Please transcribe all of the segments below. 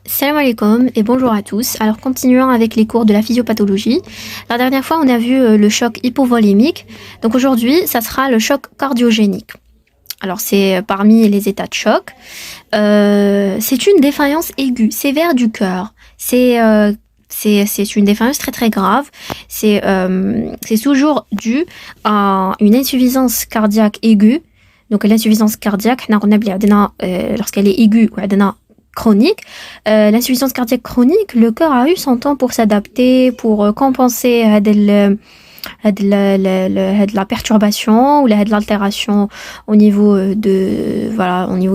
Salam alaikum et bonjour à tous. Alors continuons avec les cours de la physiopathologie. La dernière fois on a vu le choc hypovolémique. Donc aujourd'hui ça sera le choc cardiogénique. Alors c'est parmi les états de choc. C'est une défaillance aiguë, sévère du cœur. C'est une défaillance très très grave. C'est toujours dû à une insuffisance cardiaque aiguë. Donc l'insuffisance cardiaque, lorsqu'elle est aiguë ou chronique, l'insuffisance cardiaque chronique, le cœur a eu son temps pour s'adapter, pour compenser la perturbation ou l'altération au niveau de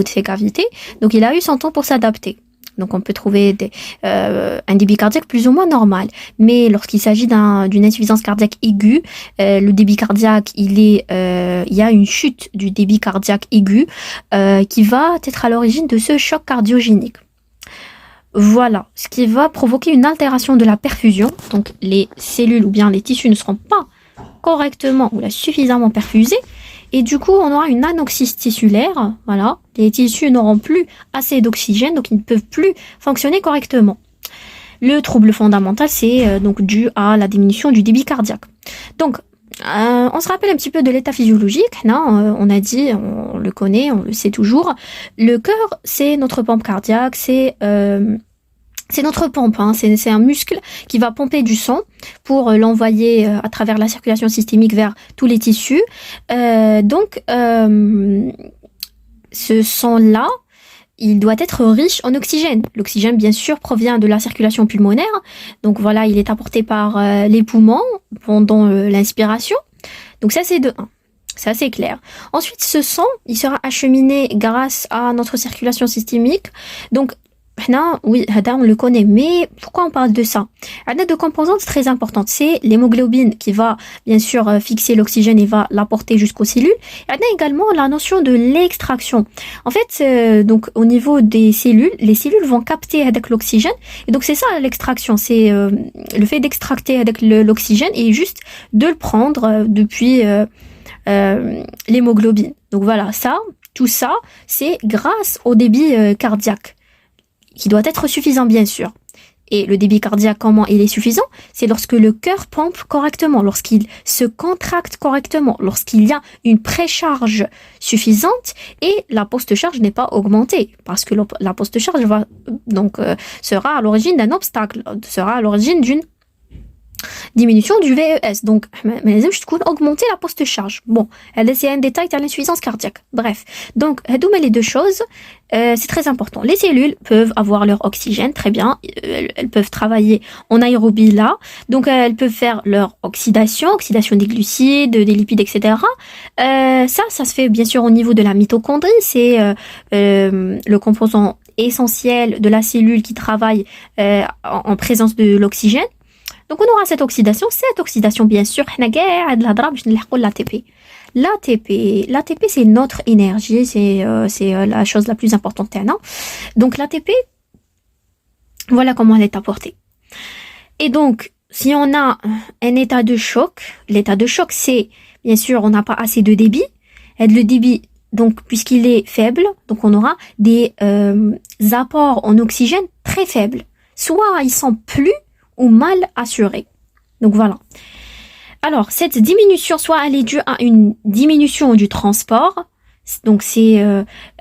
ses cavités. Donc il a eu son temps pour s'adapter. Donc on peut trouver un débit cardiaque plus ou moins normal. Mais lorsqu'il s'agit d'une insuffisance cardiaque aiguë, le débit cardiaque, il y a une chute du débit cardiaque aigu qui va être à l'origine de ce choc cardiogénique. Voilà, ce qui va provoquer une altération de la perfusion. Donc les cellules ou bien les tissus ne seront pas correctement ou suffisamment perfusés. Et du coup, on aura une anoxie tissulaire. Voilà, les tissus n'auront plus assez d'oxygène, donc ils ne peuvent plus fonctionner correctement. Le trouble fondamental, c'est donc dû à la diminution du débit cardiaque. Donc, on se rappelle un petit peu de l'état physiologique. On a dit, on le connaît, on le sait toujours. Le cœur, c'est notre pompe cardiaque, c'est notre pompe, c'est un muscle qui va pomper du sang pour l'envoyer à travers la circulation systémique vers tous les tissus. Ce sang-là, il doit être riche en oxygène. L'oxygène, bien sûr, provient de la circulation pulmonaire. Donc voilà, il est apporté par les poumons pendant l'inspiration. Donc ça, c'est de 1. Ça, c'est clair. Ensuite, ce sang, il sera acheminé grâce à notre circulation systémique. Donc, oui, on le connaît, mais pourquoi on parle de ça? Il y a deux composantes très importantes. C'est l'hémoglobine qui va bien sûr fixer l'oxygène et va l'apporter jusqu'aux cellules. Il y a également la notion de l'extraction. En fait, donc au niveau des cellules, les cellules vont capter avec l'oxygène. Et donc c'est ça l'extraction, c'est le fait d'extracter avec l'oxygène et juste de le prendre depuis l'hémoglobine. Donc voilà, tout ça, c'est grâce au débit cardiaque, qui doit être suffisant bien sûr. Et le débit cardiaque, comment il est suffisant? C'est lorsque le cœur pompe correctement, lorsqu'il se contracte correctement, lorsqu'il y a une précharge suffisante et la post-charge n'est pas augmentée. Parce que la post-charge sera à l'origine d'un obstacle, sera à l'origine d'une diminution du VES. Donc, augmenter la post-charge. Bon, c'est un détail de l'insuffisance cardiaque. Bref. Donc, les deux choses, c'est très important. Les cellules peuvent avoir leur oxygène, très bien. Elles peuvent travailler en aérobie là. Donc, elles peuvent faire leur oxydation des glucides, des lipides, etc. Ça se fait bien sûr au niveau de la mitochondrie. C'est le composant essentiel de la cellule qui travaille en présence de l'oxygène. Donc on aura cette oxydation bien sûr, l'ATP. L'ATP c'est notre énergie, c'est la chose la plus importante. Donc l'ATP, voilà comment elle est apportée. Et donc, si on a un état de choc, l'état de choc c'est, bien sûr, on n'a pas assez de débit. Et le débit, donc puisqu'il est faible, donc on aura des apports en oxygène très faibles. Soit ils sont plus ou mal assuré. Donc voilà. Alors, cette diminution, soit elle est due à une diminution du transport, donc c'est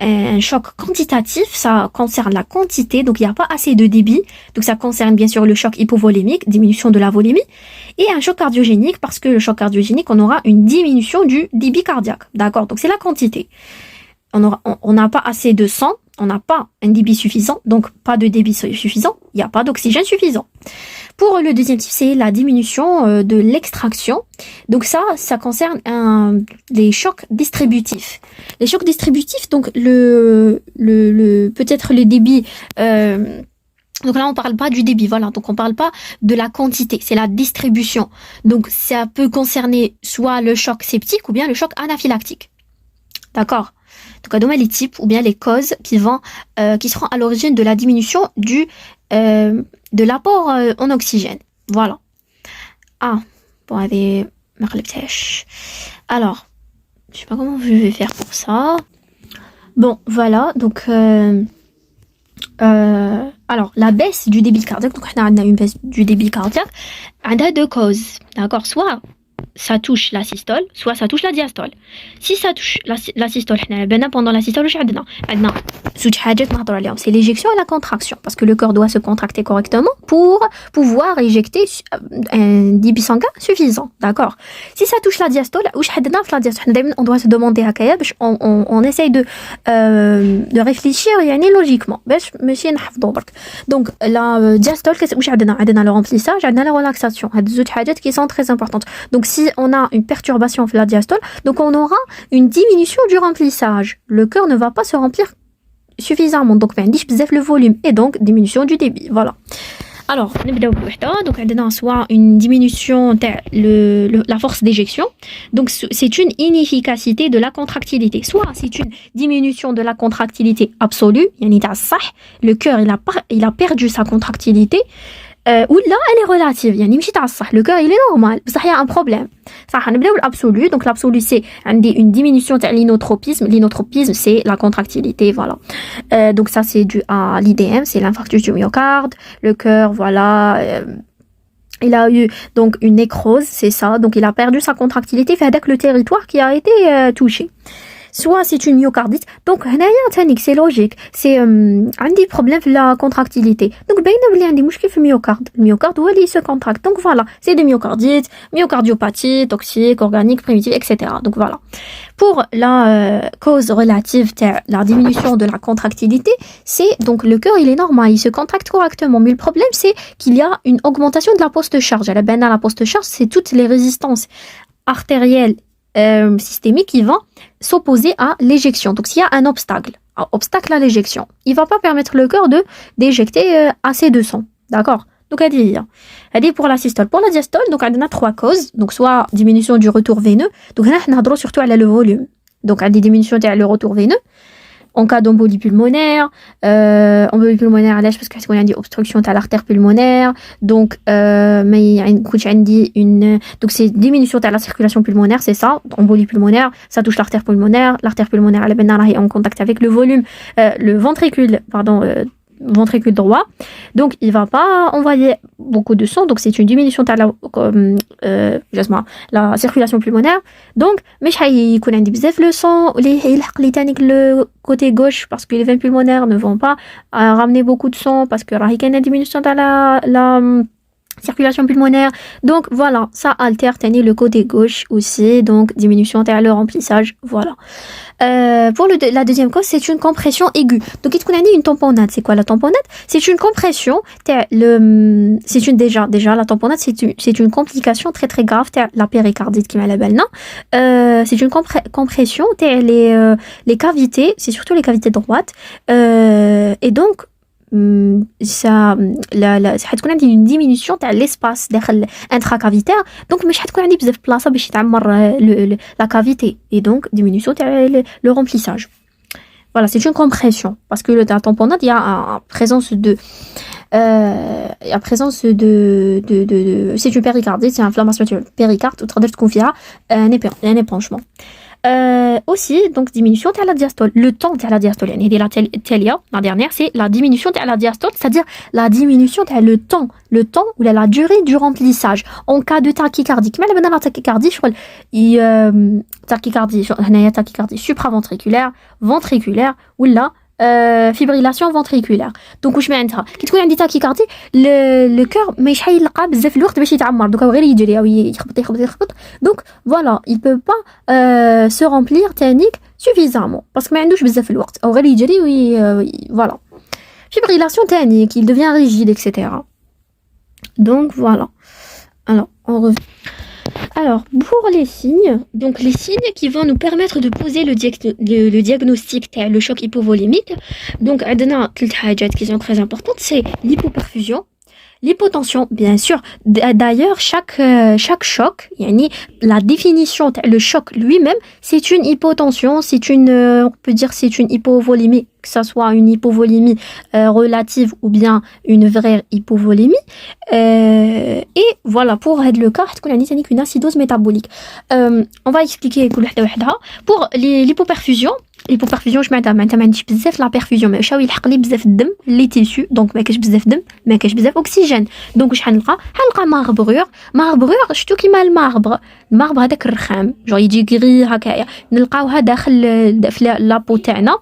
un choc quantitatif, ça concerne la quantité, donc il n'y a pas assez de débit, donc ça concerne bien sûr le choc hypovolémique, diminution de la volémie, et un choc cardiogénique, parce que le choc cardiogénique, on aura une diminution du débit cardiaque, d'accord? Donc c'est la quantité. On n'a pas assez de sang, on n'a pas un débit suffisant, donc pas de débit suffisant, il n'y a pas d'oxygène suffisant. Pour le deuxième type, c'est la diminution de l'extraction. Donc ça concerne les chocs distributifs. Les chocs distributifs, donc peut-être le débit. Donc là, on parle pas du débit, voilà. Donc on parle pas de la quantité, c'est la distribution. Donc ça peut concerner soit le choc septique ou bien le choc anaphylactique. D'accord? Donc, les types ou bien les causes qui seront à l'origine de la diminution de l'apport en oxygène. Voilà. Alors, je sais pas comment je vais faire pour ça. Bon, voilà. Donc, Alors, la baisse du débit cardiaque, donc on a une baisse du débit cardiaque, on a deux causes, d'accord? Soit ça touche la systole, soit ça touche la diastole. Si ça touche la systole, pendant la systole, c'est l'éjection et la contraction, parce que le corps doit se contracter correctement pour pouvoir éjecter un débit sanguin suffisant, d'accord? Si ça touche la diastole, on doit se demander on essaye de réfléchir logiquement. Donc la diastole, le remplissage, la relaxation, qui sont très importantes. Donc si on a une perturbation de la diastole, donc on aura une diminution du remplissage. Le cœur ne va pas se remplir suffisamment. Donc, le volume et donc diminution du débit. Voilà. Alors, donc on a soit une diminution de la force d'éjection. Donc, c'est une inefficacité de la contractilité. Soit c'est une diminution de la contractilité absolue. Le cœur, il a perdu sa contractilité. Ou là, elle est relative. Le cœur, il est normal. Il y a un problème. L'absolu. Donc, l'absolu, c'est une diminution de l'inotropisme. L'inotropisme, c'est la contractilité. Voilà. Donc, ça, c'est dû à l'IDM. C'est l'infarctus du myocarde. Le cœur, voilà. Il a eu donc une nécrose. C'est ça. Donc, il a perdu sa contractilité avec le territoire qui a été touché. Soit c'est une myocardite. Donc, c'est logique. C'est un des problèmes de la contractilité. Donc, il y a des mouches le myocarde. Le myocarde, où il se contracte. Donc, voilà. C'est des myocardites, myocardiopathie, toxique, organique, primitive, etc. Donc, voilà. Pour la cause relative de la diminution de la contractilité, c'est donc le cœur, il est normal, il se contracte correctement. Mais le problème, c'est qu'il y a une augmentation de la post-charge. La post-charge, c'est toutes les résistances artérielles systémique qui va s'opposer à l'éjection. Donc, s'il y a un obstacle à l'éjection, il ne va pas permettre le cœur d'éjecter assez de sang. D'accord? Donc, elle dit pour la systole. Pour la diastole, donc, on a trois causes. Donc, soit diminution du retour veineux. Donc, on a surtout le volume. Donc, on a des diminutions du retour veineux. En cas d'embolie pulmonaire, embolie pulmonaire, parce qu'on a dit obstruction à l'artère pulmonaire, donc, mais il y a donc c'est diminution de la circulation pulmonaire, c'est ça, embolie pulmonaire, ça touche l'artère pulmonaire, elle est en contact avec le volume, le ventricule droit, donc il va pas envoyer beaucoup de sang, donc c'est une diminution de la circulation pulmonaire, donc mais il bzef le sang le côté gauche parce que les veines pulmonaires ne vont pas ramener beaucoup de sang parce que il y a une diminution de la circulation pulmonaire, donc voilà, ça altère le côté gauche aussi, donc diminution de le remplissage, voilà. Pour la deuxième cause, c'est une compression aiguë. Donc, qu'est-ce qu'on a dit, une tamponnade? C'est quoi la tamponnade? C'est une compression, déjà la tamponnade, c'est une complication très très grave, la péricardite qui m'a la belle, non? C'est une compression, les cavités, c'est surtout les cavités droites, et donc, ça حتكون عندي une diminution تاع l'espace داخل intracavitaire, donc مش حتكون عندي بزاف بلاصه باش يتعمر la cavité et donc diminution تاع le remplissage. Voilà, c'est une compression parce que la tamponnade, il y a présence de c'est une péricardite, c'est une inflammation du péricarde ou تقدر تكون فيها un épanchement. Aussi, donc diminution de la diastole. Le temps de la diastole, la dernière, c'est la diminution de la diastole, c'est-à-dire la diminution de le temps ou la durée du remplissage. En cas de tachycardie, mais la tachycardie, tachycardie supraventriculaire, ventriculaire, ou là, fibrillation ventriculaire. Donc واش معناتها كي تكون عندي tachycardie le cœur ما يلقى بزاف الوقت باش يتعمر, donc غير يجري او يخبط. Donc voilà, il peut pas se remplir تانيك suffisamment parce que ما عندوش بزاف الوقت او غير يجري voilà. Fibrillation tanique, il devient rigide, etc. Donc voilà. Alors on revient. Alors, pour les signes qui vont nous permettre de poser le diagnostic, le choc hypovolémique, donc, il y a trois choses qui sont très importantes, c'est l'hypoperfusion, l'hypotension, bien sûr. D'ailleurs, chaque choc, la définition, le choc lui-même, c'est une hypotension, on peut dire c'est une hypovolémie, que ça soit une hypovolémie relative ou bien une vraie hypovolémie. Et voilà, pour le cas, c'est une acidose métabolique. On va expliquer pour l'hypoperfusion. ليبوبرفيوجن معناتها ما عنديش بزاف لا بيرفيوجن، ماشي يلحق لي بزاف الدم لي تيسو، دونك ما كاش بزاف دم، ما كاش بزاف اكسجين، دونك واش حنلقى ماربغور شتو كيما الماربغ هذاك الرخام جو يجي غري هكايا، نلقاوها داخل في لابو تاعنا.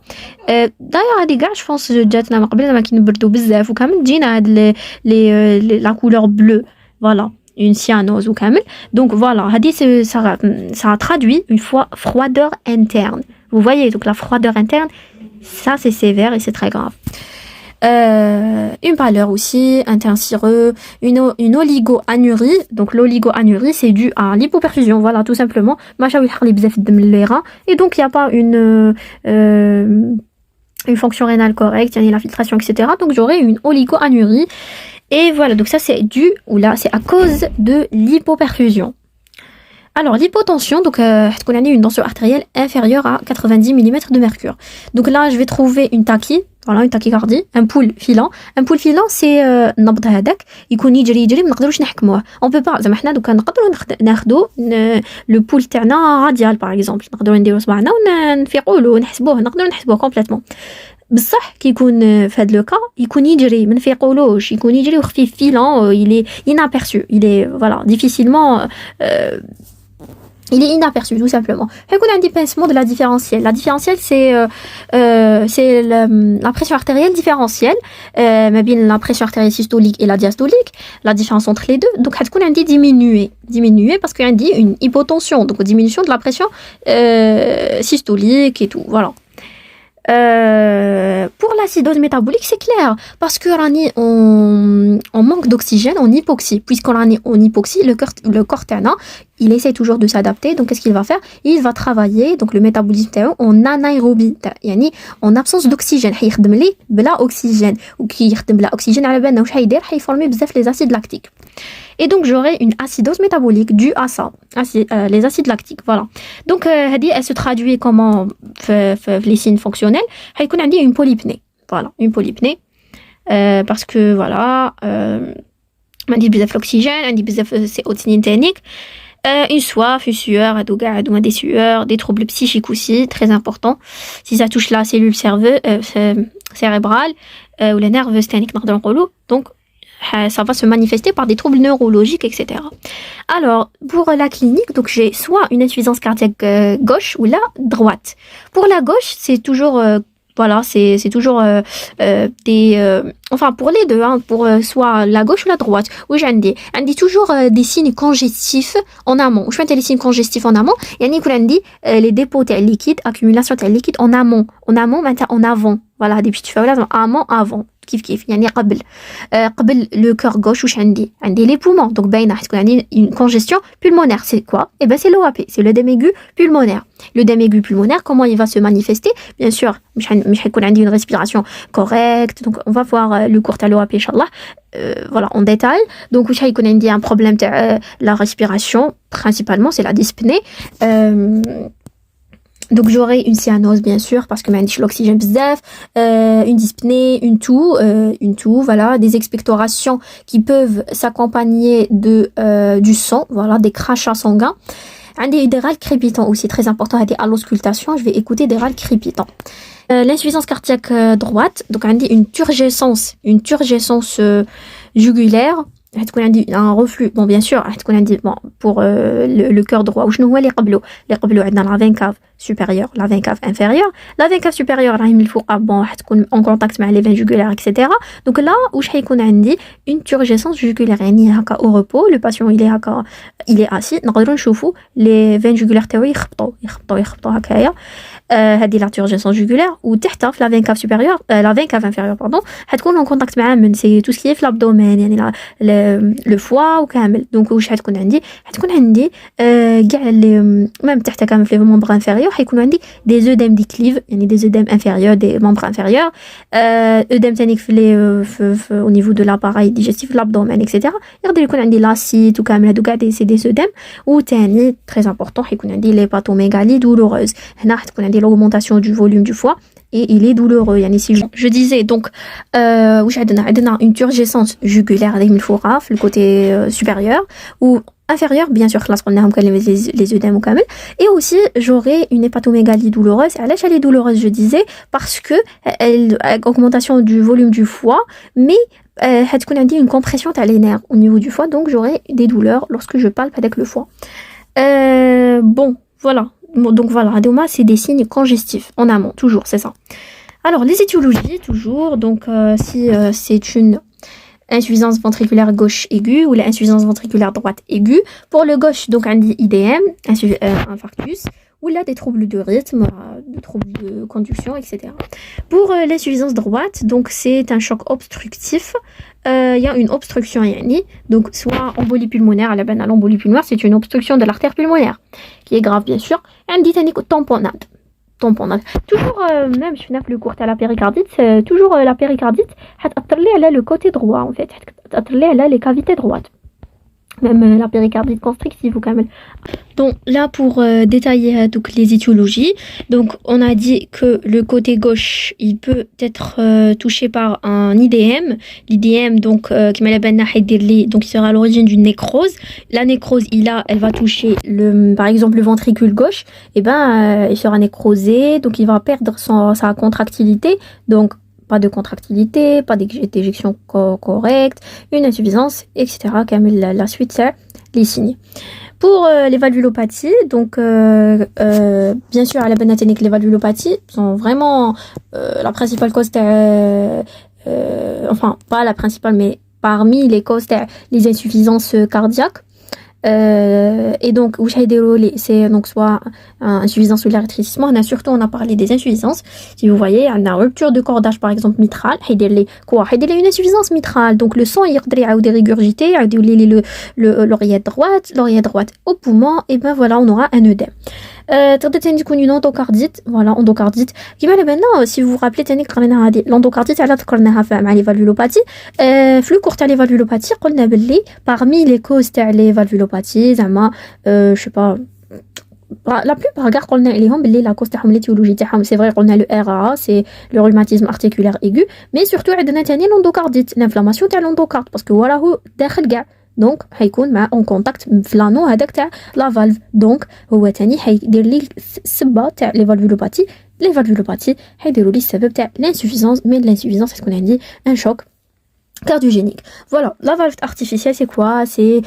دايوغ هادي كاع جوبونس جاتنا من قبل ما كنبردو بزاف وكامل تجينا هاد لي لا كولور بلو فوالا une cyanose ou camel. Donc voilà, ça traduit une fois froideur interne. Vous voyez, donc la froideur interne, ça c'est sévère et c'est très grave. Une pâleur aussi, un teint cireux, une oligoanurie. Donc l'oligoanurie, c'est dû à l'hypoperfusion, voilà, tout simplement. Et donc il n'y a pas une fonction rénale correcte, il y a la filtration, etc. Donc j'aurai une oligoanurie. Et voilà, donc ça c'est dû, ou là c'est à cause de l'hypoperfusion. Alors l'hypotension, donc on a une tension artérielle inférieure à 90 mm de mercure. Donc là je vais trouver une tachycardie, un pouls filant. Un pouls filant c'est النبض هذاك يكون يجري ما نقدروش نحكموه. On peut pas زعما حنا دوكا نقدروا ناخذوا لو بول تاعنا راديال باغ اكزومبل، نقدروا نديروا صباعنا ونفيقوا له نحسبوه، نقدروا نحسبوه كومبليتوم. بصح كي يكون في هذا لو كا يكون يجري ما نفيقولوش، يكون يجري وخفيف فيلان، il est inaperçu, il est voilà difficilement il est inaperçu tout simplement. يكون عندي pincement de la différentielle. La différentielle c'est la pression artérielle différentielle ما بين la pression artérielle systolique et la diastolique, la différence entre les deux. Donc حتكون عندي diminuée parce qu'il y a une hypotension, donc diminution de la pression systolique et tout, voilà. Pour l'acidose métabolique, c'est clair, parce que on manque d'oxygène, en hypoxie. Puisqu'on est en hypoxie, le corps tana, il essaie toujours de s'adapter. Donc qu'est-ce qu'il va faire? Il va travailler donc le métabolisme en anaérobie, yani en absence d'oxygène. يخدم لي بلا oxygène, ou qui يخدم بلا oxygène على بالنا واش حيدير؟ حيفورمي بزاف les acides lactiques. Et donc j'aurai une acidose métabolique due à ça, les acides lactiques, voilà. Donc elle se traduit comment les signes fonctionnels. حيكون عندي une polypnée, voilà, une polypnée, parce que voilà, عندي بزاف l'oxygène, عندي بزاف c'est haute thermique. Une soif, une sueur, des sueurs, des troubles psychiques aussi, très important. Si ça touche la cellule cérébrale ou les nerfs ستانيك نقدروا نقولوا, donc ça va se manifester par des troubles neurologiques, etc. Alors, pour la clinique, donc j'ai soit une insuffisance cardiaque gauche ou la droite. Pour la gauche, c'est toujours voilà, c'est toujours enfin pour les deux, hein, pour soit la gauche ou la droite. Oui, j'ai dit toujours des signes congestifs en amont. Je fais les signes congestifs en amont. Il y a les dépôts de liquide, accumulation de liquide en amont, maintenant en avant. Voilà, des petites feuilles là, amont, avant. كيف يعني قبل le cœur gauche واش عندي les poumons, donc باينه حتكون عندي une congestion pulmonaire. C'est quoi? Eh ben c'est l'OAP, c'est l'œdème aigu pulmonaire. L'œdème aigu pulmonaire, comment il va se manifester? Bien sûr مش حيكون عندي une respiration correcte, donc on va voir le cours تاع l'OAP inchallah voilà en détail. Donc واش حيكون عندي un problème تاع la respiration, principalement c'est la dyspnée. Donc j'aurai une cyanose bien sûr parce que m'indique l'oxygène bzaf, une dyspnée, une toux, voilà, des expectorations qui peuvent s'accompagner du sang, voilà, des crachats sanguins. Des râles crépitants aussi, très important, à l'auscultation, je vais écouter des râles crépitants. L'insuffisance cardiaque droite, donc une turgescence jugulaire. Un reflux, bon bien sûr bon, pour le cœur droit ou شنو هو اللي قبلو عندنا la veine cave supérieure, la veine cave inférieure. La veine cave supérieure راهي من الفوق bon حتكون en contact مع les veines jugulaires, etc. Donc là واش حيكون عندي une turgescence jugulaire, يعني هكا au repos, le patient il est assis, نقدروا نشوفوا les veines jugulaires تاعو يخبطوا هكايا. هذه la turgescence jugulaire. وتحت في la veine cave supérieure, la veine cave inférieure pardon, حتكون en contact مع من c'est tout ce qui est في l'abdomen, يعني le foie وكامل. Donc واش حتكون عندي كاع même تحت كامل في les membres inférieurs حيكون عندي des œdèmes déclives, يعني des œdèmes inférieurs des membres inférieurs, œdème ثاني au niveau de l'appareil digestif, l'abdomen, etc. يقدر يكون عندي l'acide وكامل هادو كاع c'est des œdèmes. وثاني très important حيكون عندي l'hépatomégalie douloureuse. هنا حتكون عندي l'augmentation du volume du foie et il est douloureux. يعني si je disais donc واش عندنا une turgescence jugulaire avec le foie, le côté supérieur, ou inférieure, bien sûr, les œdèmes au camel, et aussi j'aurai une hépatomégalie douloureuse. Elle est douloureuse, je disais, parce que elle augmentation du volume du foie, mais هتكون عندي une compression تاع les nerfs au niveau du foie, donc j'aurai des douleurs lorsque je palpe avec le foie. Bon, voilà. Donc voilà, adéoma, c'est des signes congestifs en amont, toujours, c'est ça. Alors les étiologies, toujours, donc si c'est une insuffisance ventriculaire gauche aiguë ou l'insuffisance ventriculaire droite aiguë. Pour le gauche, donc un IDM, infarctus, ou là des troubles de rythme, des troubles de conduction, etc. Pour l'insuffisance droite, donc c'est un choc obstructif. Il y a une obstruction yani, donc soit embolie pulmonaire, à la banale embolie pulmonaire, c'est une obstruction de l'artère pulmonaire, qui est grave bien sûr, et un ditanique tamponnade. Toujours même je finis le cours à la péricardite, c'est toujours la péricardite elle a le côté droit en fait, elle a les cavités droites, même la péricardite constrictive ou quand même. Donc là pour détailler donc les étiologies, donc on a dit que le côté gauche il peut être touché par un IDM. L'IDM donc qui donc il sera à l'origine d'une nécrose. La nécrose elle va toucher par exemple le ventricule gauche, et il sera nécrosé, donc il va perdre sa contractilité, donc pas de contractilité, pas d'éjection correcte, une insuffisance, etc. Comme la suite c'est les signes. Pour les valvulopathies, donc bien sûr à la bénaténique, les valvulopathies sont vraiment la principale cause, enfin pas la principale, mais parmi les causes les insuffisances cardiaques. Et donc c'est donc soit insuffisance ou l'électricité. On a parlé des insuffisances. Si vous voyez, on a rupture de cordage par exemple mitral, une insuffisance mitrale, donc le sang il va régurgiter l'oreillette droite au poumon, et ben voilà, on aura un œdème. une endocardite, voilà, endocardite. Maintenant, si vous vous rappelez, l'endocardite, elle a les valvulopathies. Flux court à les valvulopathies, parmi les causes des valvulopathies, je sais pas, la plupart regarde qu'on a la cause de l'étiologie, c'est vrai qu'on a le RA, c'est le rhumatisme articulaire aigu, mais surtout عندنا l'endocardite, l'inflammation de l'endocarde, parce que voilà هو داخل كاع. دونك حيكون مع اون كونتاكت في لانو هذاك تاع لا فالف، دونك هو ثاني حيدير لي السبه تاع لي فالفولوباتي حيديروا لي السبب تاع لانسوفيزونس، مي لانسوفيزونس تكون عندي ان شوك cardiogénique. Voilà, la valve artificielle c'est quoi? C'est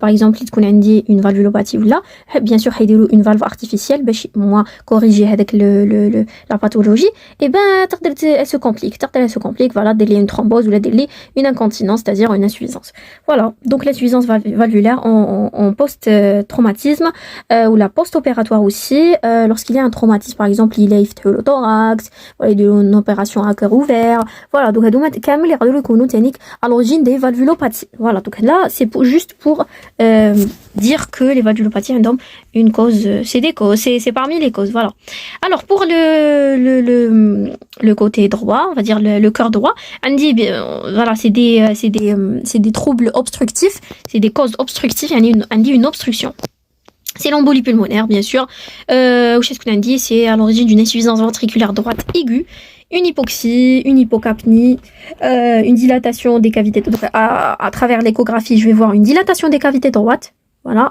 par exemple il تكون عندي une valvulopathie ou là, bien sûr حيديروا une valve artificielle باش moi corriger avec la pathologie, et ben elle se complique, voilà, délai une thrombose ou la délai une incontinence, c'est-à-dire une insuffisance. Voilà, donc l'insuffisance valvulaire en post-traumatisme ou la post-opératoire aussi, lorsqu'il y a un traumatisme par exemple il est le thorax, voilà, une opération à cœur ouvert, voilà, donc à l'origine des valvulopathies. Voilà, donc là c'est juste pour dire que les valvulopathies ont une cause, c'est des causes, c'est parmi les causes. Voilà. Alors pour le côté droit, on va dire le cœur droit, on dit voilà, c'est des troubles obstructifs, c'est des causes obstructives, on dit une obstruction. C'est l'embolie pulmonaire, bien sûr. Qu'est-ce qu'on a dit? C'est à l'origine d'une insuffisance ventriculaire droite aiguë, une hypoxie, une hypocapnie, une dilatation des cavités. Donc, à travers l'échographie, je vais voir une dilatation des cavités droites. Voilà.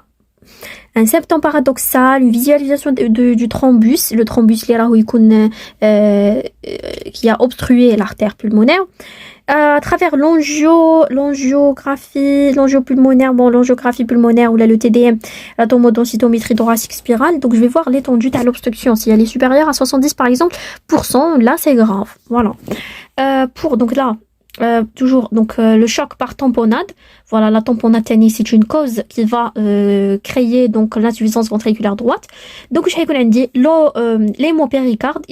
Un septum paradoxal, une visualisation du thrombus. Le thrombus, qui a obstrué l'artère pulmonaire. À travers l'angiographie pulmonaire ou le TDM, la tomodensitométrie thoracique spirale. Donc je vais voir l'étendue de l'obstruction. Si elle est supérieure à 70 par exemple %, là c'est grave. Voilà. Donc là, toujours donc le choc par tamponnade. Voilà, la tamponnade c'est une cause qui va créer donc l'insuffisance ventriculaire droite. Donc je vais dire l'hémopéricarde,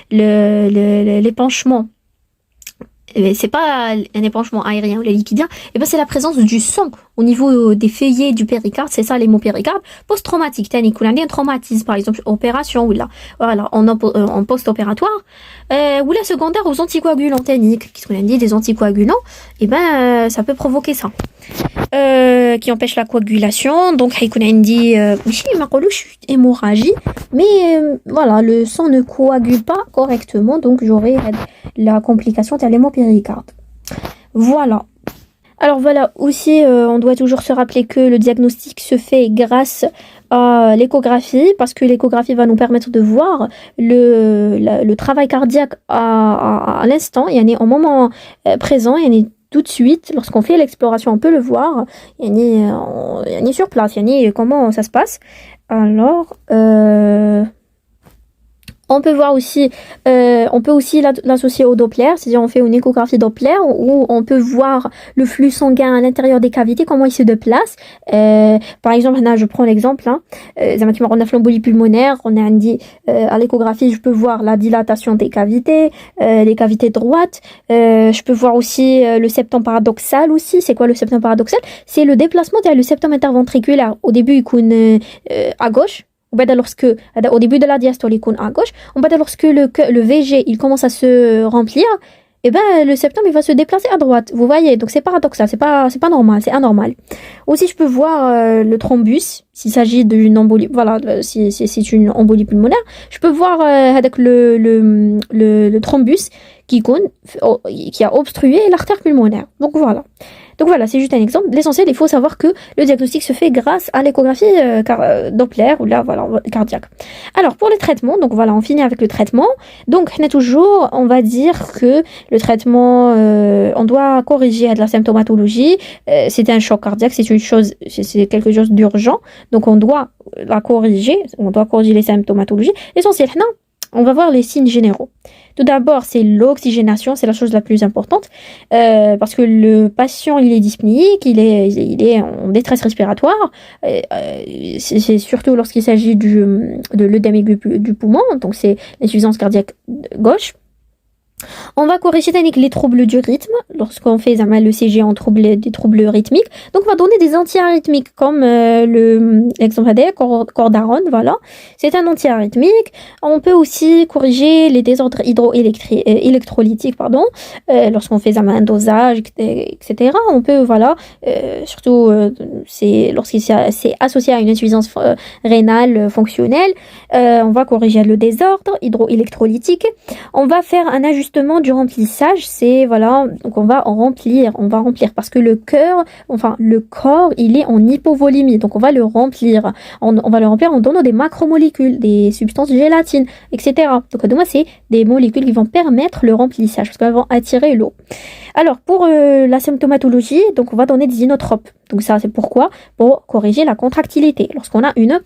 l'épanchement. C'est pas un épanchement aérien ou liquidien, et ben c'est la présence du sang au niveau des feuillets du péricarde, c'est ça l'hémopéricarde post-traumatique. Tani qu'on a un traumatisme par exemple, opération ou là, voilà, en post-opératoire, ou la secondaire aux anticoagulants tanniques, qui sont des anticoagulants, et ben ça peut provoquer ça. Qui empêche la coagulation, donc حيكون عندي ماشي ما نقولوش hémorragie, mais voilà, le sang ne coagule pas correctement, donc j'aurai la complication de l'hémopéricarde. Voilà. Alors voilà, aussi, on doit toujours se rappeler que le diagnostic se fait grâce à l'échographie, parce que l'échographie va nous permettre de voir le travail cardiaque à l'instant, yani au moment présent, yani tout de suite, lorsqu'on fait l'exploration, on peut le voir, yani sur place, yani comment ça se passe. Alors, on peut aussi l'associer au Doppler, c'est-à-dire on fait une échographie Doppler où on peut voir le flux sanguin à l'intérieur des cavités, comment il se déplace. Par exemple, là, je prends l'exemple, hein, on a fait l'embolie pulmonaire, on a dit à l'échographie, je peux voir la dilatation des cavités, les cavités droites. Je peux voir aussi le septum paradoxal aussi. C'est quoi le septum paradoxal? C'est le déplacement le septum interventriculaire. Au début, il coule à gauche. Au début de la diastole, il coule à gauche. Lorsque le VG il commence à se remplir, et ben le septum il va se déplacer à droite. Vous voyez, donc c'est paradoxal, c'est pas normal, c'est anormal. Aussi, je peux voir le thrombus s'il s'agit d'une embolie. Voilà, si c'est une embolie pulmonaire, je peux voir avec le thrombus qui a obstrué l'artère pulmonaire. Donc voilà, c'est juste un exemple. L'essentiel, il faut savoir que le diagnostic se fait grâce à l'échographie Doppler ou là, voilà, cardiaque. Alors, pour le traitement, donc voilà, on finit avec le traitement. Donc, on va dire que le traitement, on doit corriger de la symptomatologie. C'est un choc cardiaque, c'est quelque chose d'urgent. Donc, on doit corriger les symptomatologies. L'essentiel, on va voir les signes généraux. Tout d'abord, c'est l'oxygénation, c'est la chose la plus importante, parce que le patient, il est dyspnéique, il est en détresse respiratoire, c'est surtout lorsqu'il s'agit de l'œdème aigu du poumon, donc c'est l'insuffisance cardiaque gauche. On va corriger les troubles du rythme. Lorsqu'on fait le CG en des troubles rythmiques, donc on va donner des antiarythmiques comme l'exemple des cordarone, voilà. C'est un antiarythmique. On peut aussi corriger les désordres électrolytiques, lorsqu'on fait un dosage, etc. On peut, surtout c'est lorsqu'il c'est associé à une insuffisance rénale fonctionnelle, on va corriger le désordre hydroélectrolytique. On va faire un ajustement du remplissage, donc on va remplir parce que le corps il est en hypovolémie, donc on va le remplir, on va le remplir en donnant des macromolécules, des substances gélatines, etc. Donc c'est des molécules qui vont permettre le remplissage parce qu'elles vont attirer l'eau. Alors pour la symptomatologie, donc on va donner des inotropes. Donc ça, c'est pourquoi? Pour corriger la contractilité. Lorsqu'on a une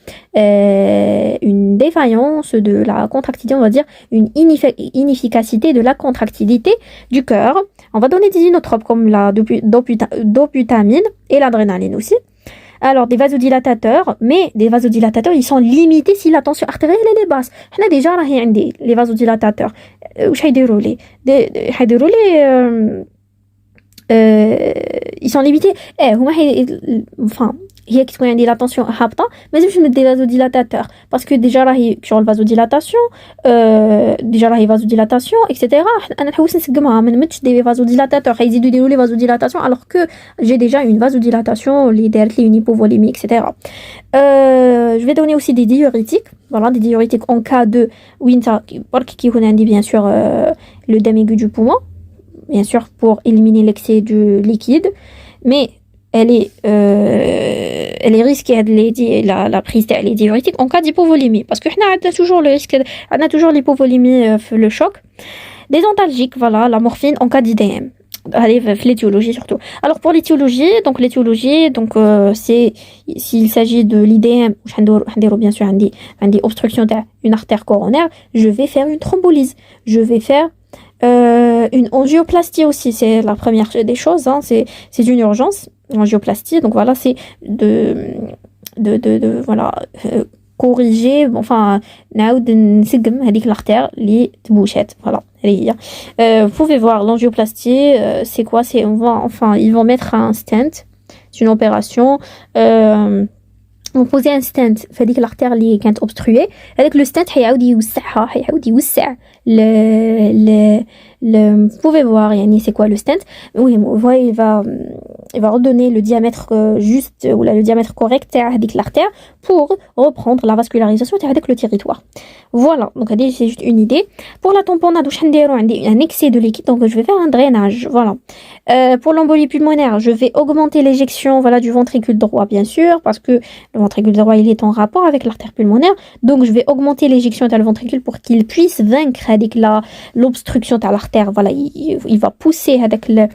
défaillance de la contractilité, on va dire une inefficacité de la contractilité du cœur, on va donner des inotropes comme la dobutamine et l'adrénaline aussi. Alors, des vasodilatateurs, mais des vasodilatateurs, ils sont limités si la tension artérielle est basse. On a déjà les vasodilatateurs. Ils sont limités. هي كتكون عندي لا طونسيون هابطه ما لازمش ندير فازوديلاتاتور باسكو ديجا راهي شغل فازوديلاتاسيون ديجا راهي فازوديلاتاسيون اكسيتيرا انا نحوس نسقمها ما نمدش دير فازوديلاتاتور حيزيدوا يديروا لي فازوديلاتاسيون الوغ كو جي ديجا اون فازوديلاتاسيون اللي دارت لي اون هيبوفوليمي اكسيتيرا. Je vais donner aussi des diurétiques, des diurétiques en cas de winter qui dit bien sûr l'œdème aigu du poumon, bien sûr pour éliminer l'excès de liquide, mais elle est risquée la prise des diurétiques en cas d'hypovolémie parce que on a toujours le risque, on a toujours l'hypovolémie le choc. Des antalgiques, la morphine en cas d'IDM. Allez, l'étiologie surtout. Alors pour l'étiologie, c'est s'il s'agit de l'IDM, bien sûr, obstruction d'une artère coronaire, je vais faire une thrombolyse. Je vais faire une angioplastie aussi, c'est la première des choses, c'est une urgence, angioplastie, donc c'est corriger, l'artère, les bouchettes, vous pouvez voir l'angioplastie, c'est quoi, ils vont mettre un stent, c'est une opération, on posait un stent فهذيك l'artère اللي كانت obstruée avec le stent هيعاود يوسع vous pouvez voir yani, c'est quoi le stent. Oui, vous voyez, il va redonner le diamètre juste ou le diamètre correct avec l'artère pour reprendre la vascularisation avec le territoire. Voilà, donc c'est juste une idée. Pour la tamponnade, un excès de liquide, donc je vais faire un drainage. Voilà. Pour l'embolie pulmonaire, je vais augmenter l'éjection voilà, du ventricule droit, bien sûr, parce que le ventricule droit il est en rapport avec l'artère pulmonaire. Donc je vais augmenter l'éjection dans le ventricule pour qu'il puisse vaincre avec l'obstruction de l'artère. Voilà, il va pousser avec le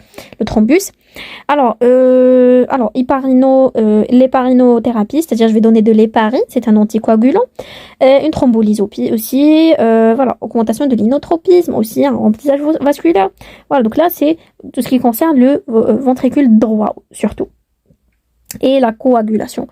thrombus. Alors, l'héparinothérapie, c'est-à-dire je vais donner de l'héparine, c'est un anticoagulant, une thrombolysopie aussi, voilà, augmentation de l'inotropisme aussi, un remplissage vasculaire. Voilà, donc là c'est tout ce qui concerne le ventricule droit surtout et la coagulation.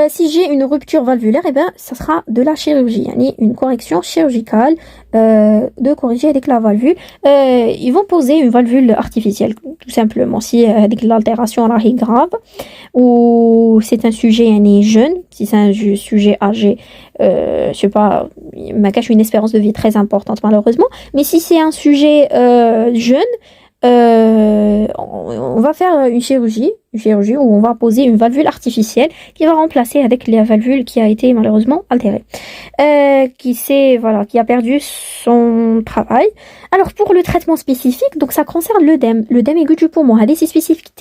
Si j'ai une rupture valvulaire, eh ben, ça sera de la chirurgie, yani une correction chirurgicale de corriger avec la valvule. Ils vont poser une valvule artificielle, tout simplement, si avec l'altération est grave ou c'est un sujet yani, jeune, si c'est un sujet âgé, je sais pas, il m'a caché une espérance de vie très importante malheureusement, mais si c'est un sujet jeune, on va faire une chirurgie où on va poser une valvule artificielle qui va remplacer avec la valvule qui a été malheureusement altérée, qui a perdu son travail. Alors pour le traitement spécifique, donc ça concerne l'œdème aigu du poumon. C'est spécifique.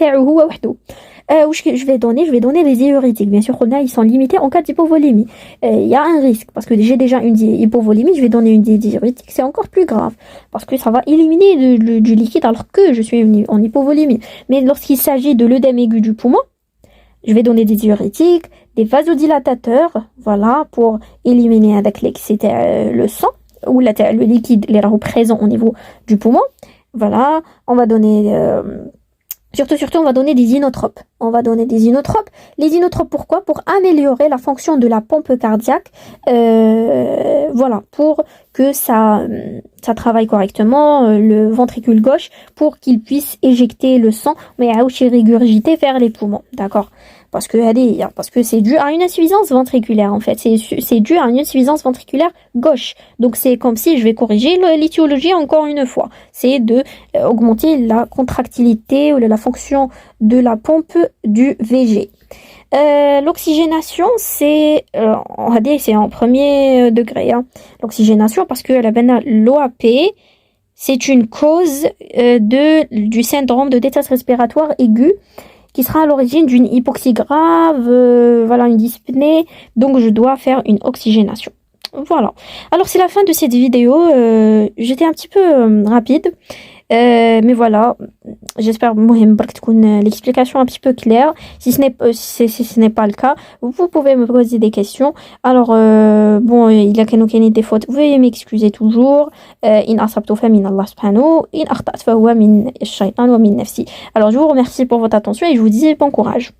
Où je vais donner des diurétiques. Bien sûr, ils sont limités en cas d'hypovolémie. Il y a un risque parce que j'ai déjà une hypovolémie, je vais donner une diurétique, c'est encore plus grave parce que ça va éliminer du liquide alors que je suis en hypovolémie. Mais lorsqu'il s'agit de l'œdème aigu du poumon, je vais donner des diurétiques, des vasodilatateurs, voilà, pour éliminer avec l'excès le sang ou le liquide les présent au niveau du poumon. Voilà, on va donner Surtout, on va donner des inotropes. Les inotropes, pourquoi? Pour améliorer la fonction de la pompe cardiaque. Voilà, pour que ça travaille correctement, le ventricule gauche, pour qu'il puisse éjecter le sang, mais aussi régurgiter vers les poumons. D'accord? Parce que c'est dû à une insuffisance ventriculaire, en fait. C'est dû à une insuffisance ventriculaire gauche. Donc, c'est comme si je vais corriger l'étiologie encore une fois. C'est de augmenter la contractilité ou la fonction de la pompe du VG. L'oxygénation, c'est en premier degré. Hein. L'oxygénation, parce que l'OAP, c'est une cause du syndrome de détresse respiratoire aiguë qui sera à l'origine d'une hypoxie grave, une dyspnée, donc je dois faire une oxygénation. Voilà. Alors c'est la fin de cette vidéo, j'étais un petit peu rapide, mais voilà, j'espère que l'explication un petit peu claire. Si ce n'est pas le cas, vous pouvez me poser des questions. Alors il y a des fautes, veuillez m'excuser toujours. In asabtu fa min Allah subhanahu, in akhta'tu fa huwa min ash-shaytan wa min nafsi. Alors je vous remercie pour votre attention et je vous dis bon courage.